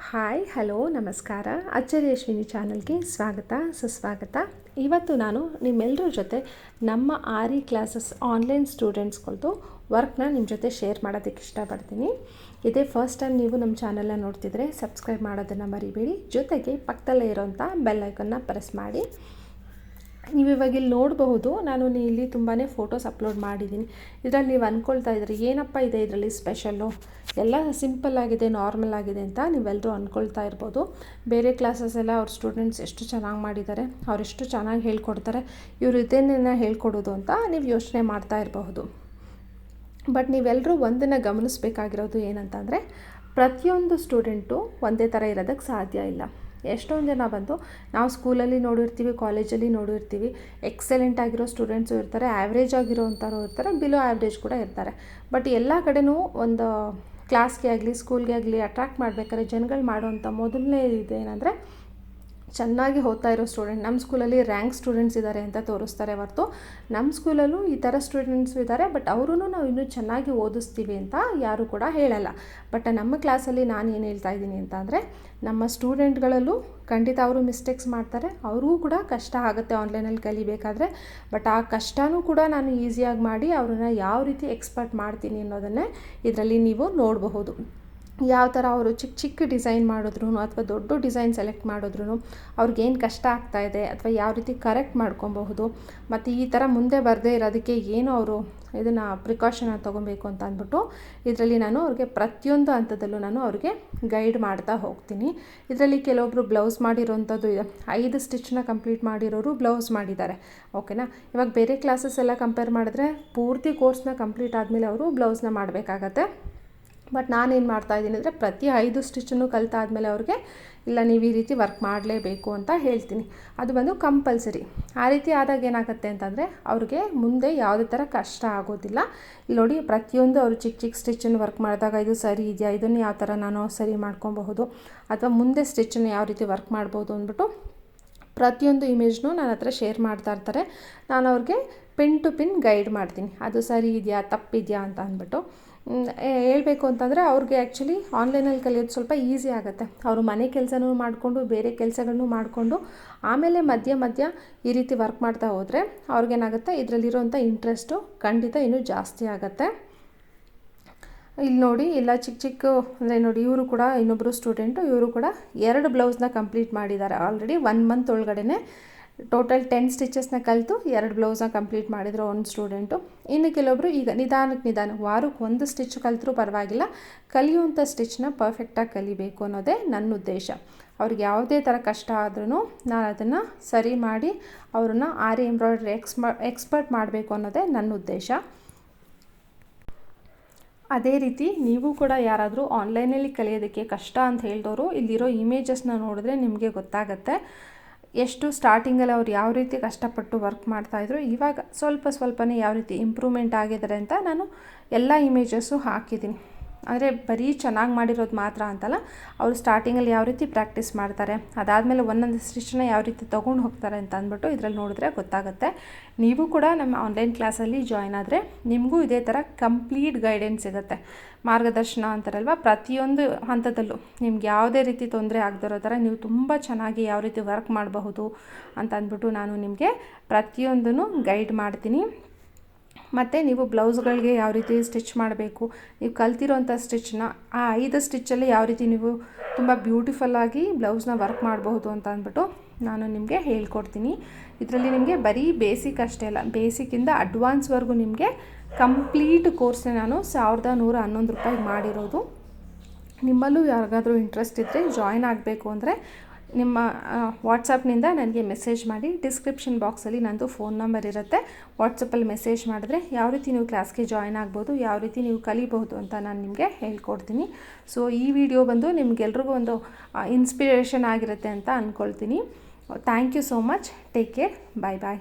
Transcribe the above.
Hi hello ನಮಸ್ಕಾರ. ಅಚ್ಚರಿ ಅಶ್ವಿನಿ ಚಾನಲ್ಗೆ ಸ್ವಾಗತ ಸುಸ್ವಾಗತ. ಇವತ್ತು ನಾನು ನಿಮ್ಮೆಲ್ಲರ ಜೊತೆ ನಮ್ಮ ಆರಿ ಕ್ಲಾಸಸ್ ಆನ್ಲೈನ್ ಸ್ಟೂಡೆಂಟ್ಸ್ಗಳದ್ದು ವರ್ಕ್ನ ನಿಮ್ಮ ಜೊತೆ ಶೇರ್ ಮಾಡೋದಕ್ಕೆ ಇಷ್ಟಪಡ್ತೀನಿ. ಇದೇ ಫಸ್ಟ್ ಟೈಮ್ ನೀವು ನಮ್ಮ ಚಾನಲ್ನ ನೋಡ್ತಿದ್ರೆ ಸಬ್ಸ್ಕ್ರೈಬ್ ಮಾಡೋದನ್ನು ಮರಿಬೇಡಿ. ಜೊತೆಗೆ ಪಕ್ಕದಲ್ಲೇ ಇರೋಂಥ ಬೆಲ್ ಐಕನ್ನ ಪ್ರೆಸ್ ಮಾಡಿ. ನೀವು ಇವಾಗ ಇಲ್ಲಿ ನೋಡಬಹುದು, ನಾನು ಇಲ್ಲಿ ತುಂಬಾ ಫೋಟೋಸ್ ಅಪ್ಲೋಡ್ ಮಾಡಿದ್ದೀನಿ. ಇದರಲ್ಲಿ ನೀವು ಅಂದ್ಕೊಳ್ತಾ ಇದ್ರಿ ಏನಪ್ಪ ಇದೆ ಇದರಲ್ಲಿ ಸ್ಪೆಷಲ್ಲು, ಎಲ್ಲ ಸಿಂಪಲ್ ಆಗಿದೆ, ನಾರ್ಮಲ್ ಆಗಿದೆ ಅಂತ ನೀವೆಲ್ಲರೂ ಅಂದ್ಕೊಳ್ತಾ ಇರ್ಬೋದು. ಬೇರೆ ಕ್ಲಾಸಸ್ ಎಲ್ಲ ಅವ್ರ ಸ್ಟೂಡೆಂಟ್ಸ್ ಎಷ್ಟು ಚೆನ್ನಾಗಿ ಮಾಡಿದ್ದಾರೆ, ಅವರೆಷ್ಟು ಚೆನ್ನಾಗಿ ಹೇಳ್ಕೊಡ್ತಾರೆ, ಇವರು ಇದನ್ನೇನ ಹೇಳ್ಕೊಡೋದು ಅಂತ ನೀವು ಯೋಚನೆ ಮಾಡ್ತಾ ಇರಬಹುದು. ಬಟ್ ನೀವೆಲ್ಲರೂ ಒಂದನ್ನು ಗಮನಿಸಬೇಕಾಗಿರೋದು ಏನಂತಂದರೆ, ಪ್ರತಿಯೊಂದು ಸ್ಟೂಡೆಂಟು ಒಂದೇ ಥರ ಇರೋದಕ್ಕೆ ಸಾಧ್ಯ ಇಲ್ಲ. ಎಷ್ಟೊಂದು ಜನ ಬಂದು ನಾವು ಸ್ಕೂಲಲ್ಲಿ ನೋಡಿರ್ತೀವಿ, ಕಾಲೇಜಲ್ಲಿ ನೋಡಿರ್ತೀವಿ, ಎಕ್ಸಲೆಂಟ್ ಆಗಿರೋ ಸ್ಟೂಡೆಂಟ್ಸು ಇರ್ತಾರೆ, ಆ್ಯಾವ್ರೇಜ್ ಆಗಿರೋವಂಥವ್ರು ಇರ್ತಾರೆ, ಬಿಲೋ ಆ್ಯಾವ್ರೇಜ್ ಕೂಡ ಇರ್ತಾರೆ. ಬಟ್ ಎಲ್ಲ ಕಡೆನೂ ಒಂದು ಕ್ಲಾಸ್ಗೆ ಆಗಲಿ ಸ್ಕೂಲ್ಗೆ ಆಗಲಿ ಅಟ್ರಾಕ್ಟ್ ಮಾಡಬೇಕಾದ್ರೆ ಜನಗಳು ಮಾಡೋವಂಥ ಮೊದಲನೇ ಇದೇನೆಂದರೆ, ಚೆನ್ನಾಗಿ ಓದ್ತಾ ಇರೋ ಸ್ಟೂಡೆಂಟ್. ನಮ್ಮ ಸ್ಕೂಲಲ್ಲಿ ರ್ಯಾಂಕ್ ಸ್ಟೂಡೆಂಟ್ಸ್ ಇದ್ದಾರೆ ಅಂತ ತೋರಿಸ್ತಾರೆ ಹೊರತು, ನಮ್ಮ ಸ್ಕೂಲಲ್ಲೂ ಈ ಥರ ಸ್ಟೂಡೆಂಟ್ಸು ಇದ್ದಾರೆ, ಬಟ್ ಅವರೂ ನಾವು ಇನ್ನೂ ಚೆನ್ನಾಗಿ ಓದಿಸ್ತೀವಿ ಅಂತ ಯಾರೂ ಕೂಡ ಹೇಳಲ್ಲ. ಬಟ್ ನಮ್ಮ ಕ್ಲಾಸಲ್ಲಿ ನಾನು ಏನು ಹೇಳ್ತಾ ಇದ್ದೀನಿ ಅಂತ ಅಂದರೆ, ನಮ್ಮ ಸ್ಟೂಡೆಂಟ್ಗಳಲ್ಲೂ ಖಂಡಿತ ಅವರು ಮಿಸ್ಟೇಕ್ಸ್ ಮಾಡ್ತಾರೆ, ಅವ್ರಿಗೂ ಕೂಡ ಕಷ್ಟ ಆಗುತ್ತೆ ಆನ್ಲೈನಲ್ಲಿ ಕಲಿಬೇಕಾದ್ರೆ. ಬಟ್ ಆ ಕಷ್ಟನೂ ಕೂಡ ನಾನು ಈಸಿಯಾಗಿ ಮಾಡಿ ಅವ್ರನ್ನ ಯಾವ ರೀತಿ ಎಕ್ಸ್ಪರ್ಟ್ ಮಾಡ್ತೀನಿ ಅನ್ನೋದನ್ನೇ ಇದರಲ್ಲಿ ನೀವು ನೋಡಬಹುದು. ಯಾವ ಥರ ಅವರು ಚಿಕ್ಕ ಚಿಕ್ಕ ಡಿಸೈನ್ ಮಾಡಿದ್ರು ಅಥವಾ ದೊಡ್ಡ ಡಿಸೈನ್ ಸೆಲೆಕ್ಟ್ ಮಾಡಿದ್ರು ಅವ್ರಿಗೇನು ಕಷ್ಟ ಆಗ್ತಾಯಿದೆ, ಅಥವಾ ಯಾವ ರೀತಿ ಕರೆಕ್ಟ್ ಮಾಡ್ಕೊಬಹುದು, ಮತ್ತು ಈ ಥರ ಮುಂದೆ ಬರದೇ ಇರೋದಕ್ಕೆ ಏನು ಅವರು ಇದನ್ನು ಪ್ರಿಕಾಷನ್ನ ತೊಗೊಬೇಕು ಅಂತ ಅಂದ್ಬಿಟ್ಟು ಇದರಲ್ಲಿ ನಾನು ಅವ್ರಿಗೆ ಪ್ರತಿಯೊಂದು ಹಂತದಲ್ಲೂ ನಾನು ಅವ್ರಿಗೆ ಗೈಡ್ ಮಾಡ್ತಾ ಹೋಗ್ತೀನಿ. ಇದರಲ್ಲಿ ಕೆಲವೊಬ್ಬರು ಬ್ಲೌಸ್ ಮಾಡಿರೋವಂಥದ್ದು 5 ಸ್ಟಿಚ್ನ ಕಂಪ್ಲೀಟ್ ಮಾಡಿರೋರು ಬ್ಲೌಸ್ ಮಾಡಿದ್ದಾರೆ. ಓಕೆನಾ. ಇವಾಗ ಬೇರೆ ಕ್ಲಾಸಸ್ ಎಲ್ಲ ಕಂಪೇರ್ ಮಾಡಿದ್ರೆ ಪೂರ್ತಿ ಕೋರ್ಸ್ನ ಕಂಪ್ಲೀಟ್ ಆದಮೇಲೆ ಅವರು ಬ್ಲೌಸ್ನ ಮಾಡಬೇಕಾಗತ್ತೆ. ಬಟ್ ನಾನೇನು ಮಾಡ್ತಾಯಿದ್ದೀನಿ ಅಂದರೆ, ಪ್ರತಿ 5 ಸ್ಟಿಚ್ಚನ್ನು ಕಲಿತಾದ್ಮೇಲೆ ಅವ್ರಿಗೆ ಇಲ್ಲ ನೀವು ಈ ರೀತಿ ವರ್ಕ್ ಮಾಡಲೇಬೇಕು ಅಂತ ಹೇಳ್ತೀನಿ. ಅದು ಬಂದು ಕಂಪಲ್ಸರಿ. ಆ ರೀತಿ ಆದಾಗ ಏನಾಗುತ್ತೆ ಅಂತಂದರೆ, ಅವ್ರಿಗೆ ಮುಂದೆ ಯಾವುದೇ ಥರ ಕಷ್ಟ ಆಗೋದಿಲ್ಲ. ಇಲ್ಲಿ ನೋಡಿ, ಪ್ರತಿಯೊಂದು ಅವರು ಚಿಕ್ಕ ಚಿಕ್ಕ ಸ್ಟಿಚ್ಚನ್ನು ವರ್ಕ್ ಮಾಡಿದಾಗ ಇದು ಸರಿ ಇದೆಯಾ, ಇದನ್ನು ಯಾವ ಥರ ನಾನು ಸರಿ ಮಾಡ್ಕೊಬಹುದು, ಅಥವಾ ಮುಂದೆ ಸ್ಟಿಚ್ಚನ್ನು ಯಾವ ರೀತಿ ವರ್ಕ್ ಮಾಡ್ಬೋದು ಅಂದ್ಬಿಟ್ಟು ಪ್ರತಿಯೊಂದು ಇಮೇಜ್ನೂ ನನ್ನ ಹತ್ರ ಶೇರ್ ಮಾಡ್ತಾ ಇರ್ತಾರೆ. ನಾನು ಅವ್ರಿಗೆ ಪಿನ್ ಟು ಪಿನ್ ಗೈಡ್ ಮಾಡ್ತೀನಿ, ಅದು ಸರಿ ಇದೆಯಾ ತಪ್ಪಿದೆಯಾ ಅಂತ ಅಂದ್ಬಿಟ್ಟು. ಹೇಳಬೇಕು ಅಂತಂದರೆ, ಅವ್ರಿಗೆ ಆ್ಯಕ್ಚುಲಿ ಆನ್ಲೈನಲ್ಲಿ ಕಲಿಯೋದು ಸ್ವಲ್ಪ ಈಸಿ ಆಗುತ್ತೆ. ಅವರು ಮನೆ ಕೆಲಸನೂ ಮಾಡಿಕೊಂಡು ಬೇರೆ ಕೆಲಸಗಳನ್ನೂ ಮಾಡಿಕೊಂಡು ಆಮೇಲೆ ಮಧ್ಯ ಈ ರೀತಿ ವರ್ಕ್ ಮಾಡ್ತಾ ಹೋದರೆ ಅವ್ರಿಗೇನಾಗುತ್ತೆ, ಇದರಲ್ಲಿರೋಂಥ ಇಂಟ್ರೆಸ್ಟು ಖಂಡಿತ ಇನ್ನೂ ಜಾಸ್ತಿ ಆಗುತ್ತೆ. ಇಲ್ಲಿ ನೋಡಿ, ಎಲ್ಲ ಚಿಕ್ಕ ಚಿಕ್ಕ ಅಂದರೆ ನೋಡಿ, ಇವರು ಕೂಡ ಇನ್ನೊಬ್ಬರು ಸ್ಟೂಡೆಂಟು, ಇವರು ಕೂಡ 2 ಬ್ಲೌಸ್ನ ಕಂಪ್ಲೀಟ್ ಮಾಡಿದ್ದಾರೆ ಆಲ್ರೆಡಿ 1 ಮಂತ್ ಒಳಗಡೆ. ಟೋಟಲ್ 10 ಸ್ಟಿಚಸ್ನ ಕಲಿತು 2 ಬ್ಲೌಸ್ನ ಕಂಪ್ಲೀಟ್ ಮಾಡಿದ್ರು ಒಂದು ಸ್ಟೂಡೆಂಟು. ಇನ್ನು ಕೆಲವೊಬ್ಬರು ಈಗ ನಿಧಾನ ವಾರಕ್ಕೆ 1 ಸ್ಟಿಚ್ ಕಲಿತರೂ ಪರವಾಗಿಲ್ಲ, ಕಲಿಯುವಂಥ ಸ್ಟಿಚ್ನ ಪರ್ಫೆಕ್ಟಾಗಿ ಕಲಿಬೇಕು ಅನ್ನೋದೇ ನನ್ನ ಉದ್ದೇಶ. ಅವ್ರಿಗೆ ಯಾವುದೇ ಥರ ಕಷ್ಟ ಆದ್ರೂ ನಾನು ಅದನ್ನು ಸರಿ ಮಾಡಿ ಅವ್ರನ್ನ ಆರಿ ಎಂಬ್ರಾಯ್ಡ್ರಿ ಎಕ್ಸ್ಪರ್ಟ್ ಮಾಡಬೇಕು ಅನ್ನೋದೇ ನನ್ನ ಉದ್ದೇಶ. ಅದೇ ರೀತಿ ನೀವು ಕೂಡ ಯಾರಾದರೂ ಆನ್ಲೈನಲ್ಲಿ ಕಲಿಯೋದಕ್ಕೆ ಕಷ್ಟ ಅಂತ ಹೇಳಿದವರು ಇಲ್ಲಿರೋ ಇಮೇಜಸ್ನ ನೋಡಿದ್ರೆ ನಿಮಗೆ ಗೊತ್ತಾಗುತ್ತೆ ಎಷ್ಟು ಸ್ಟಾರ್ಟಿಂಗಲ್ಲಿ ಅವ್ರು ಯಾವ ರೀತಿ ಕಷ್ಟಪಟ್ಟು ವರ್ಕ್ ಮಾಡ್ತಾಯಿದ್ರು, ಇವಾಗ ಸ್ವಲ್ಪನೇ ಯಾವ ರೀತಿ ಇಂಪ್ರೂವ್ಮೆಂಟ್ ಆಗಿದ್ದಾರೆ ಅಂತ ನಾನು ಎಲ್ಲ ಇಮೇಜಸ್ಸು ಹಾಕಿದ್ದೀನಿ. ಅಂದರೆ ಬರೀ ಚೆನ್ನಾಗಿ ಮಾಡಿರೋದು ಮಾತ್ರ ಅಂತಲ್ಲ, ಅವರು ಸ್ಟಾರ್ಟಿಂಗಲ್ಲಿ ಯಾವ ರೀತಿ ಪ್ರಾಕ್ಟೀಸ್ ಮಾಡ್ತಾರೆ, ಅದಾದಮೇಲೆ ಒಂದೊಂದು ಸ್ಟಿಚ್ನ ಯಾವ ರೀತಿ ತೊಗೊಂಡು ಹೋಗ್ತಾರೆ ಅಂತ ಅಂದ್ಬಿಟ್ಟು ಇದರಲ್ಲಿ ನೋಡಿದ್ರೆ ಗೊತ್ತಾಗುತ್ತೆ. ನೀವು ಕೂಡ ನಮ್ಮ ಆನ್ಲೈನ್ ಕ್ಲಾಸಲ್ಲಿ ಜಾಯ್ನ್ ಆದರೆ ನಿಮಗೂ ಇದೇ ಥರ ಕಂಪ್ಲೀಟ್ ಗೈಡೆನ್ಸ್ ಸಿಗುತ್ತೆ, ಮಾರ್ಗದರ್ಶನ ಅಂತಾರಲ್ವ. ಪ್ರತಿಯೊಂದು ಹಂತದಲ್ಲೂ ನಿಮ್ಗೆ ಯಾವುದೇ ರೀತಿ ತೊಂದರೆ ಆಗದಿರೋ ಥರ ನೀವು ತುಂಬ ಚೆನ್ನಾಗಿ ಯಾವ ರೀತಿ ವರ್ಕ್ ಮಾಡಬಹುದು ಅಂತ ಅಂದ್ಬಿಟ್ಟು ನಾನು ನಿಮಗೆ ಪ್ರತಿಯೊಂದನ್ನು ಗೈಡ್ ಮಾಡ್ತೀನಿ. ಮತ್ತು ನೀವು ಬ್ಲೌಸ್ಗಳಿಗೆ ಯಾವ ರೀತಿ ಸ್ಟಿಚ್ ಮಾಡಬೇಕು, ನೀವು ಕಲ್ತಿರೋಂಥ ಸ್ಟಿಚ್ನ ಆ 5 ಸ್ಟಿಚ್ಚಲ್ಲಿ ಯಾವ ರೀತಿ ನೀವು ತುಂಬ ಬ್ಯೂಟಿಫುಲ್ಲಾಗಿ ಬ್ಲೌಸ್ನ ವರ್ಕ್ ಮಾಡಬಹುದು ಅಂತ ಅಂದ್ಬಿಟ್ಟು ನಾನು ನಿಮಗೆ ಹೇಳ್ಕೊಡ್ತೀನಿ. ಇದರಲ್ಲಿ ನಿಮಗೆ ಬರೀ ಬೇಸಿಕ್ ಅಷ್ಟೇ ಅಲ್ಲ, ಬೇಸಿಕ್ಕಿಂದ ಅಡ್ವಾನ್ಸ್ವರೆಗೂ ನಿಮಗೆ ಕಂಪ್ಲೀಟ್ ಕೋರ್ಸ್ನ ನಾನು 1111 ರೂಪಾಯಿಗೆ ಮಾಡಿರೋದು. ನಿಮ್ಮಲ್ಲೂ ಯಾರಿಗಾದರೂ ಇಂಟ್ರೆಸ್ಟ್ ಇದ್ದರೆ ಜಾಯ್ನ್ ಆಗಬೇಕು ಅಂದರೆ ನಿಮ್ಮ ವಾಟ್ಸಪ್ನಿಂದ ನನಗೆ ಮೆಸೇಜ್ ಮಾಡಿ. ಡಿಸ್ಕ್ರಿಪ್ಷನ್ ಬಾಕ್ಸಲ್ಲಿ ನಂದು ಫೋನ್ ನಂಬರ್ ಇರುತ್ತೆ, ವಾಟ್ಸಪ್ಪಲ್ಲಿ ಮೆಸೇಜ್ ಮಾಡಿದ್ರೆ ಯಾವ ರೀತಿ ನೀವು ಕ್ಲಾಸ್ಗೆ ಜಾಯ್ನ್ ಆಗ್ಬೋದು, ಯಾವ ರೀತಿ ನೀವು ಕಲಿಬಹುದು ಅಂತ ನಾನು ನಿಮಗೆ ಹೇಳ್ಕೊಡ್ತೀನಿ. ಸೊ ಈ ವಿಡಿಯೋ ಬಂದು ನಿಮಗೆಲ್ರಿಗೂ ಒಂದು ಇನ್ಸ್ಪಿರೇಷನ್ ಆಗಿರುತ್ತೆ ಅಂತ ಅಂದ್ಕೊಳ್ತೀನಿ. Thank you so much. Take care. Bye bye.